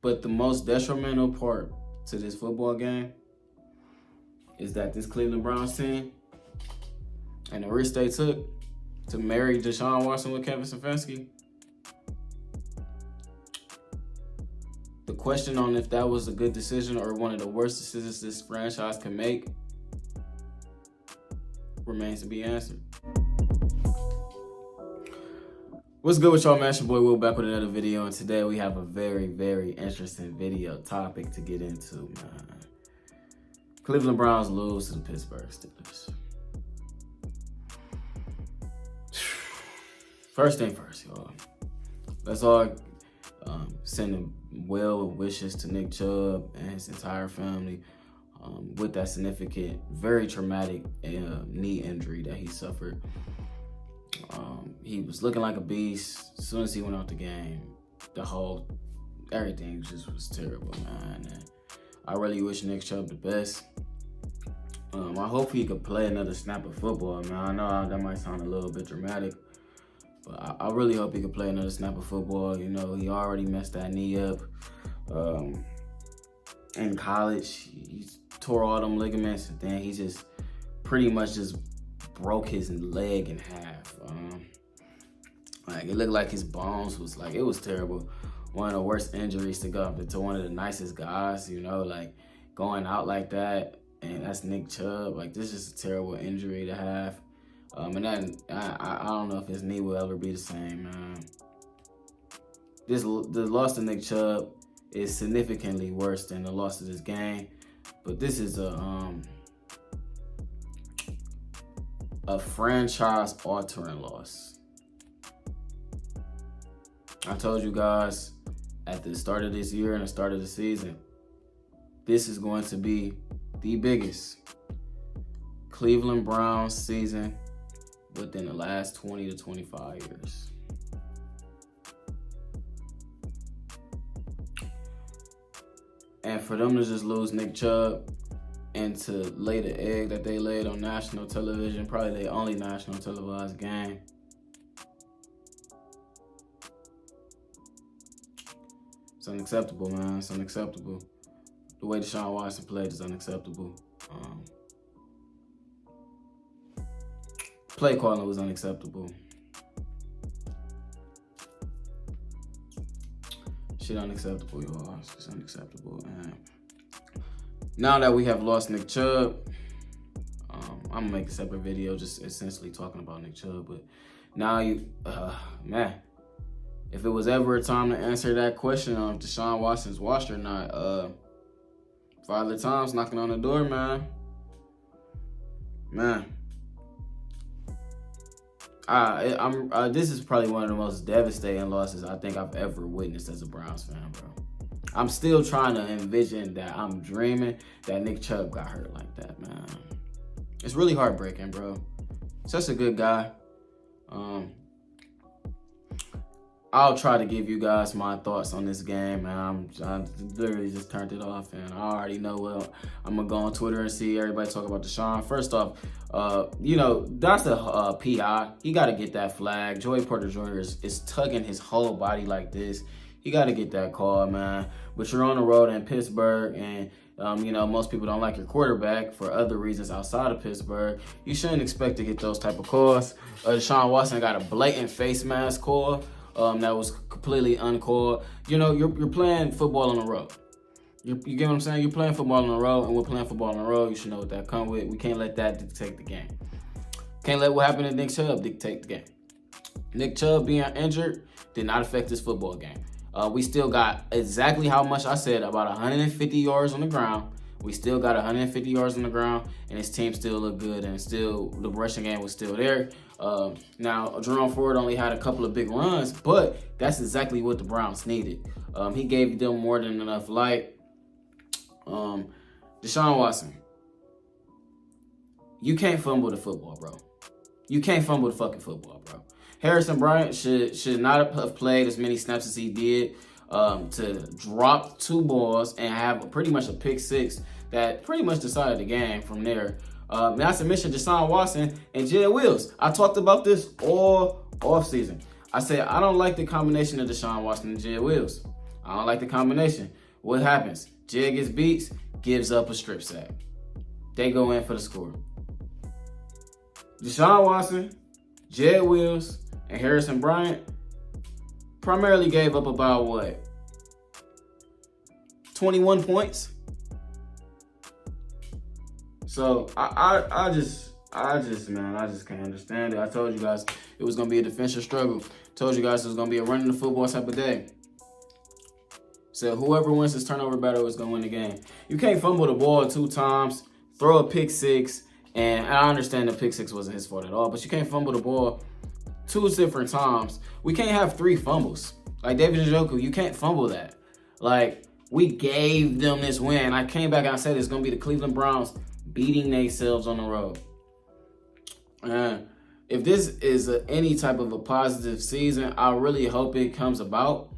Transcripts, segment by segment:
But the most detrimental part to this football game is that this Cleveland Browns team and the risk they took to marry Deshaun Watson with Kevin Stefanski, the question on if that was a good decision or one of the worst decisions this franchise can make remains to be answered. What's good with y'all, man? It's your boy Will back with another video, and today we have a very, very interesting video topic to get into, man. Cleveland Browns lose to the Pittsburgh Steelers. First thing first, y'all. Let's all send well wishes to Nick Chubb and his entire family with that significant, very traumatic knee injury that he suffered. He was looking like a beast as soon as he went out the game. Everything just was terrible, man. And I really wish Nick Chubb the best. I hope he could play another snap of football, man. I know that might sound a little bit dramatic, but I really hope he could play another snap of football. You know, he already messed that knee up. In college, he tore all them ligaments, and then he just pretty much just broke his leg in half. Like, it looked like his bones was like, it was terrible. One of the worst injuries to go up to one of the nicest guys, you know, like going out like that. And that's Nick Chubb. Like, this is a terrible injury to have. And then I don't know if his knee will ever be the same, man. The loss to Nick Chubb is significantly worse than the loss of this game. But this is a franchise-altering loss. I told you guys at the start of this year and the start of the season, this is going to be the biggest Cleveland Browns season within the last 20 to 25 years. And for them to just lose Nick Chubb and to lay the egg that they laid on national television, probably their only national televised game, it's unacceptable, man. It's unacceptable. The way Deshaun Watson played is unacceptable. Play calling was unacceptable. Shit unacceptable, y'all. It's just unacceptable. And now that we have lost Nick Chubb, I'm gonna make a separate video just essentially talking about Nick Chubb. But now man, if it was ever a time to answer that question on if Deshaun Watson's washed or not, Father Time's knocking on the door, man. This is probably one of the most devastating losses I think I've ever witnessed as a Browns fan, bro. I'm still trying to envision that I'm dreaming that Nick Chubb got hurt like that, man. It's really heartbreaking, bro. Such a good guy. I'll try to give you guys my thoughts on this game, man. I literally just turned it off, and I already know what I'm gonna go on Twitter and see everybody talk about Deshaun. First off, you know, that's a PI. He got to get that flag. Joey Porter Jr. is tugging his whole body like this. He got to get that call, man. But you're on the road in Pittsburgh, and you know, most people don't like your quarterback for other reasons outside of Pittsburgh. You shouldn't expect to get those type of calls. Deshaun Watson got a blatant face mask call. That was completely uncalled. You know, you're playing football on the road. You get what I'm saying? You're playing football on the road, and we're playing football on the road. You should know what that comes with. We can't let that dictate the game. Can't let what happened to Nick Chubb dictate the game. Nick Chubb being injured did not affect this football game. We still got exactly how much I said, about 150 yards on the ground. We still got 150 yards on the ground, and his team still looked good, and still the rushing game was still there. Now, Jerome Ford only had a couple of big runs, but that's exactly what the Browns needed. He gave them more than enough light. Deshaun Watson, you can't fumble the football, bro. You can't fumble the fucking football, bro. Harrison Bryant should not have played as many snaps as he did. To drop 2 balls and have pretty much a pick 6 that pretty much decided the game from there. Not to mention Deshaun Watson and Jed Wills. I talked about this all offseason. I said I don't like the combination of Deshaun Watson and Jed Wills. I don't like the combination. What happens? Jed gets beats, gives up a strip sack. They go in for the score. Deshaun Watson, Jed Wills, and Harrison Bryant primarily gave up about what? 21 points. So I just can't understand it. I told you guys it was gonna be a defensive struggle. Told you guys it was gonna be a running the football type of day. So whoever wins this turnover battle is gonna win the game. You can't fumble the ball 2 times, throw a pick 6, and I understand the pick 6 wasn't his fault at all, but you can't fumble the ball 2 different times. We can't have 3 fumbles. Like David Njoku, you can't fumble that. Like, we gave them this win. I came back and I said it's gonna be the Cleveland Browns beating themselves on the road. And if this is any type of a positive season, I really hope it comes about.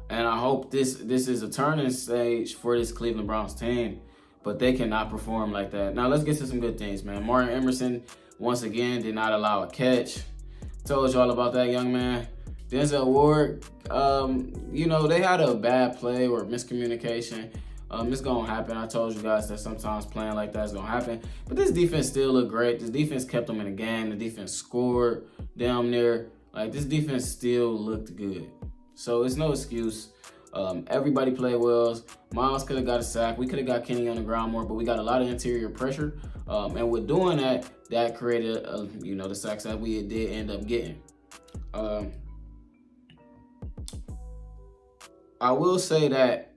And I hope this is a turning stage for this Cleveland Browns team. But they cannot perform like that. Now, let's get to some good things, man. Martin Emerson, once again, did not allow a catch. Told y'all about that young man. Denzel Ward, they had a bad play or miscommunication. It's going to happen. I told you guys that sometimes playing like that is going to happen. But this defense still looked great. This defense kept them in the game. The defense scored down there. Like, this defense still looked good. So it's no excuse. Everybody played well. Miles could have got a sack. We could have got Kenny on the ground more, but we got a lot of interior pressure. And with doing that, that created, the sacks that we did end up getting. I will say that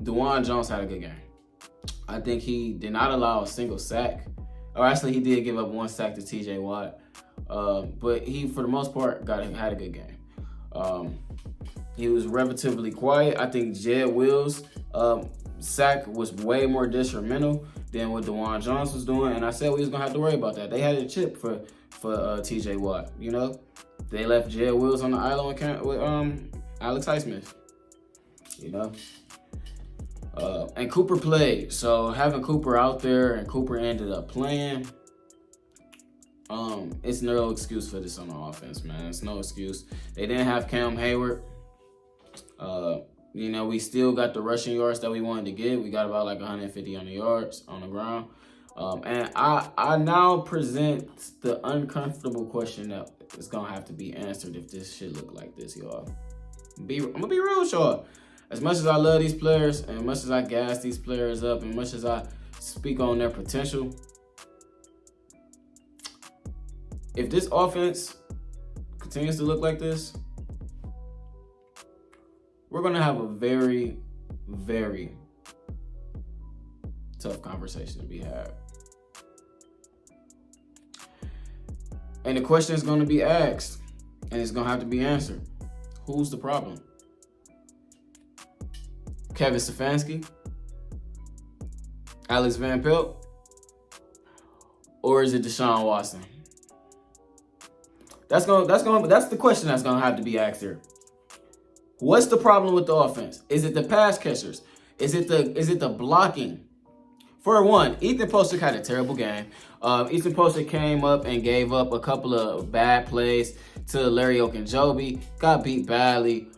Dawand Jones had a good game. I think he did not allow a single sack. Or actually, he did give up 1 sack to TJ Watt. But he, for the most part, had a good game. He was relatively quiet. I think Jed Wills' sack was way more detrimental than what Dawand Jones was doing. And I said we was going to have to worry about that. They had a chip for TJ Watt, They left Jed Wills on the island with Alex Highsmith, And Cooper played. So having Cooper out there and Cooper ended up playing, it's no excuse for this on the offense, man. It's no excuse. They didn't have Cam Hayward. We still got the rushing yards that we wanted to get. We got about like 150 on the yards on the ground. And I now present the uncomfortable question that is going to have to be answered if this shit look like this, y'all. I'm going to be real with y'all. As much as I love these players, and as much as I gas these players up, and much as I speak on their potential, if this offense continues to look like this, we're going to have a very, very tough conversation to be had. And the question is going to be asked, and it's going to have to be answered. Who's the problem? Kevin Stefanski? Alex Van Pelt? Or is it Deshaun Watson? That's the question that's going to have to be asked here. What's the problem with the offense? Is it the pass catchers? Is it the blocking? For one, Ethan Postick had a terrible game. Ethan Postick came up and gave up a couple of bad plays to Larry Ogunjobi. Got beat badly.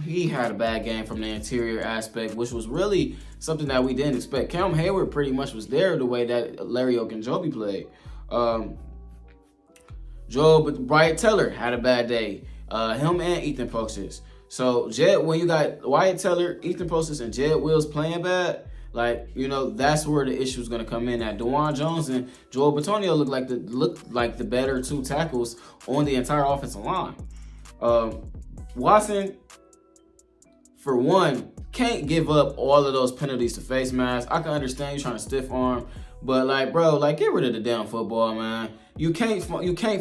He had a bad game from the interior aspect, which was really something that we didn't expect. Cam Hayward pretty much was there the way that Larry Ogunjobi played. Bryant Teller had a bad day. Him and Ethan Postick. So, when you got Wyatt Teller, Ethan Postick, and Jed Wills playing bad, that's where the issue is going to come in. At Dawand Jones and Joel Bitonio looked like the better 2 tackles on the entire offensive line. Watson, for one, can't give up all of those penalties to face masks. I can understand you trying to stiff arm, but get rid of the damn football, man. You can't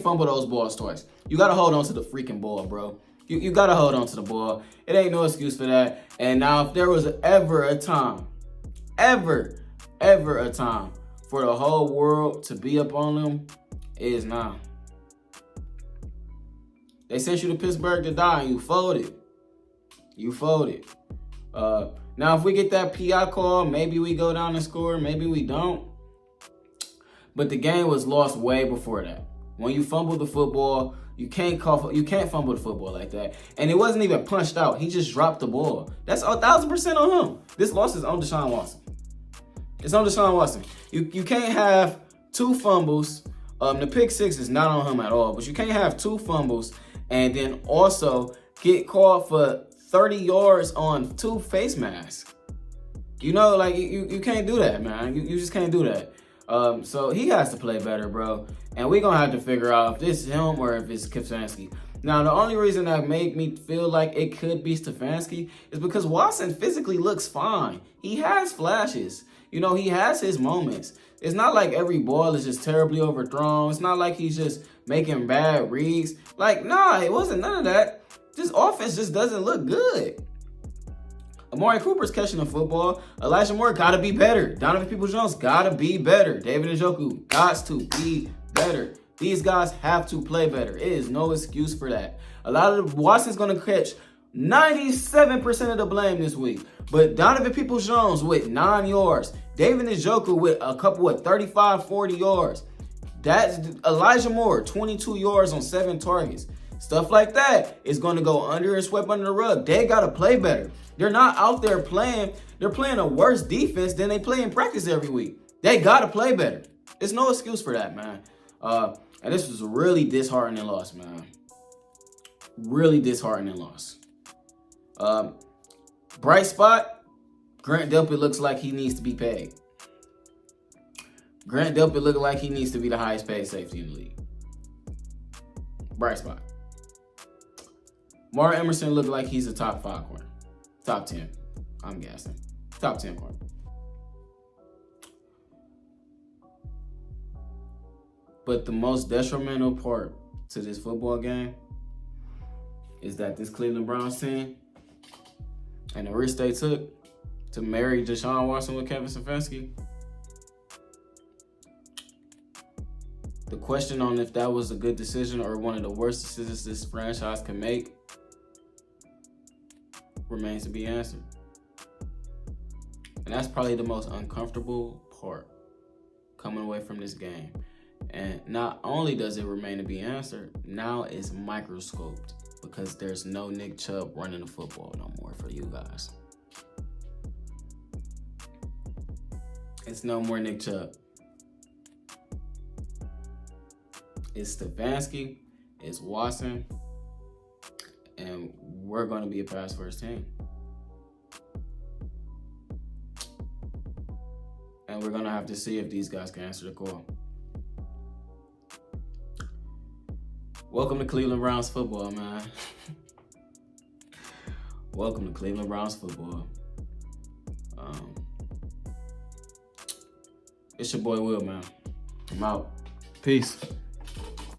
fumble those balls twice. You got to hold on to the freaking ball, bro. You got to hold on to the ball. It ain't no excuse for that. And now, if there was ever a time for the whole world to be up on them, it is now. They sent you to Pittsburgh to die, and you folded. Now, if we get that PI call, maybe we go down and score, maybe we don't. But the game was lost way before that. When you fumble the football, You can't fumble the football like that. And it wasn't even punched out. He just dropped the ball. That's 1,000% on him. This loss is on Deshaun Watson. It's on Deshaun Watson. You can't have 2 fumbles. The pick 6 is not on him at all. But you can't have 2 fumbles and then also get called for 30 yards on 2 face masks. You know, like, you can't do that, man. You just can't do that. So he has to play better, bro. And we're going to have to figure out if this is him or if it's Stefanski. Now, the only reason that made me feel like it could be Stefanski is because Watson physically looks fine. He has flashes. You know, he has his moments. It's not like every ball is just terribly overthrown. It's not like he's just making bad reads. Like, nah, it wasn't none of that. This offense just doesn't look good. Amari Cooper's catching the football. Elijah Moore got to be better. Donovan Peoples-Jones got to be better. David Njoku got to be better. These guys have to play better. It is no excuse for that. Watson's going to catch 97% of the blame this week. But Donovan Peoples-Jones with 9 yards. David Njoku with a couple of 35, 40 yards. That's Elijah Moore, 22 yards on 7 targets. Stuff like that is going to go under and swept under the rug. They got to play better. They're not out there playing. They're playing a worse defense than they play in practice every week. They got to play better. There's no excuse for that, man. And this was a really disheartening loss, man. Really disheartening loss. Bright spot, Grant Delpit looks like he needs to be paid. Grant Delpit looks like he needs to be the highest paid safety in the league. Bright spot. Mark Emerson looked like he's a top 5 corner. Top 10, I'm guessing. Top 10 corner. But the most detrimental part to this football game is that this Cleveland Browns team and the risk they took to marry Deshaun Watson with Kevin Stefanski, the question on if that was a good decision or one of the worst decisions this franchise can make remains to be answered. And that's probably the most uncomfortable part coming away from this game. And not only does it remain to be answered, now it's microscoped because there's no Nick Chubb running the football no more for you guys. It's no more Nick Chubb. It's Stefanski, it's Watson, and we're going to be a pass first team. And we're going to have to see if these guys can answer the call. Welcome to Cleveland Browns football, man. Welcome to Cleveland Browns football. It's your boy Will, man. I'm out. Peace.